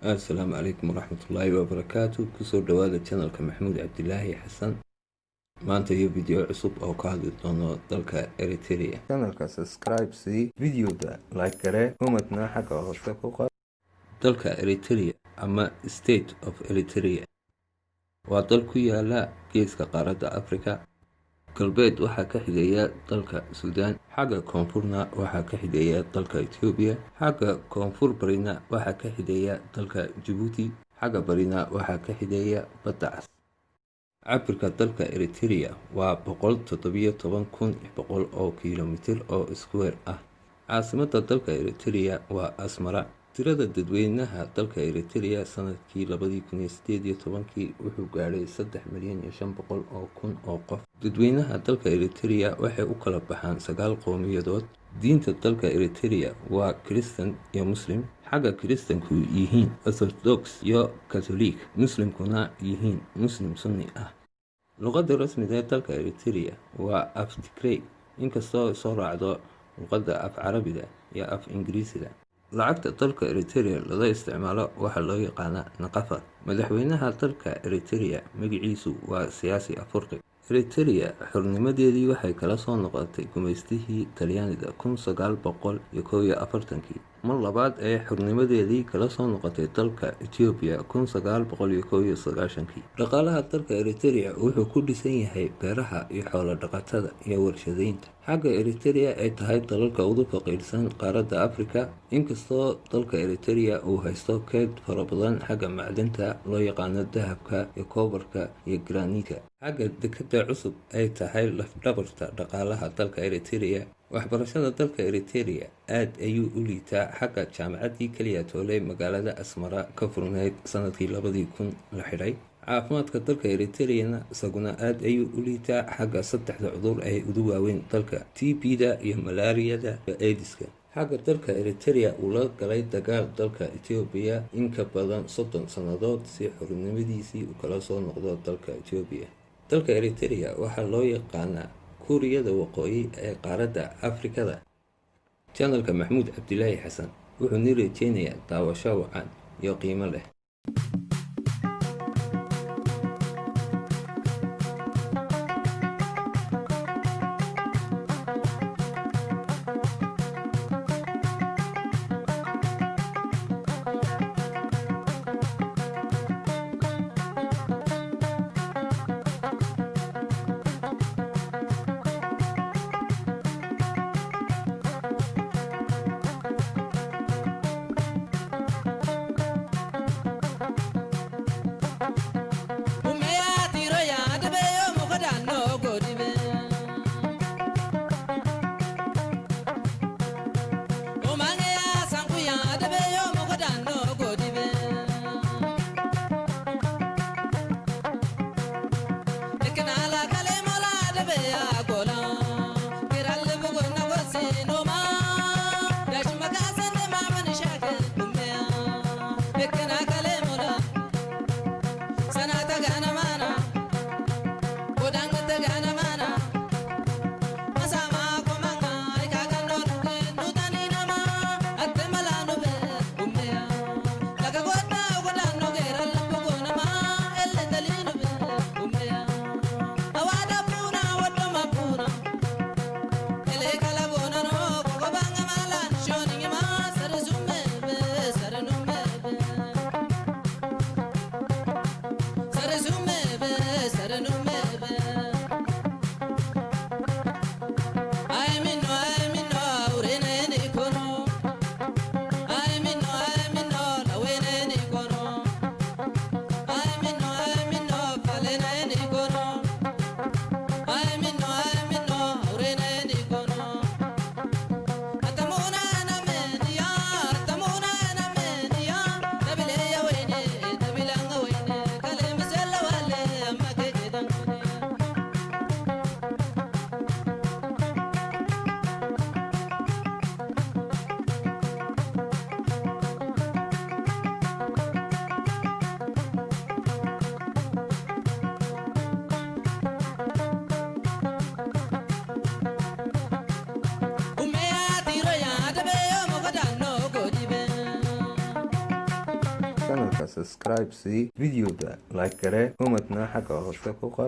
Assalaamu calaykum waraxmatullaahi wabarakaatu. Kusoo dhawaada channelka Maxamuud Cabdilaahi Xasan. maanta iyo video cusub oo ka hadli doono dalka Eritrea. Channelka subscribe si videoda like gare comment-na xagga hoose ku qor. Dalka Eritrea ama State of Eritrea waa dal ku yaala geeska qaaradda Afrika. galbeed waxaa ka xigeeya dalka Suudaan, xagga koonfurna waxaa ka xigeeya dalka Itoobiya, xagga koonfur barina waxaa ka xigeeya dalka Djibouti, xagga barina waxaa ka xigeeya badda cas. cabirka dalka Eritrea waa 117,600 oo kiiloomitir oo square ah. caasimadda dalka Eritrea waa Asmara. tirada dadweynaha dalka Eritrea sanadkii 2018 wuxuu gaadhay 3,500,000 oo qof. dadweynaha dalka Eritrea waxay u kala baxaan 9 qowmiyadood. diinta dalka Eritrea waa Kristan iyo Muslim. xagga Kristanku yihiin Orthodox iyo Catholic, Muslimkuna yihiin Muslim Sunni ah. luqadda rasmiga ee dalka Eritrea waa af Tigray, inkastoo soo raacdo luqadda af Carabiga iyo af Ingiriisiga. lacagta dalka Eritrea laga isticmaalo waxaa loo yaqaanaa naqafa. madaxweynaha dalka Eritrea magaciisu waa siyaasi Afwerki. Eritrea xornimadeedii waxay kala soo noqotay gumaystihii Talyaaniga 1941. mar labaad ee xornimadeedii kala soo noqotay dalka Ethiopia 1991. dhaqaalaha dalka Eritrea wuxuu ku dhisan yahay beeraha iyo xoolo dhaqatada iyo warshadaynta. xagga Eritrea ay tahay dalalka ugu faqiirsan qaaradda Afrika, inkastoo dalka Eritrea uu haysto keyd fara badan xagga macdanta loo yaqaano dahabka iyo koobarka iyo graniitka. xagga dekada cusub ay tahay lafdhabarta dhaqaalaha dalka Eritrea. waxbarashada dalka Eritrea aad ayuu u liitaa. xagga jaamacaddii keliya toole magaalada Asmara ka furnayd sanadkii 2000 la xidhay. caafimaadka dalka Eritreana isaguna aad ayuu u liitaa xagga 3 cudur ay ugu waaweyn dalka: TB-da iyo malaariyada iyo AIDS-ka. xagga dalka Eritrea uu la galay dagaal dalka Ethiopia in ka badan 30 sannadood si xornimadiisii u kala soo noqdo dalka Ethiopia. dalka Eritrea waxaa loo yaqaanaa kuuriyada waqooyi ee qaaradda Afrikada. channelka Maxamuud Cabdilaahi Xasan wuxuu ni rajeynayaa daawasho wacan iyo qiimo leh. channelka subscribe si videoga like gare, kumadna xagga hoose ku qor.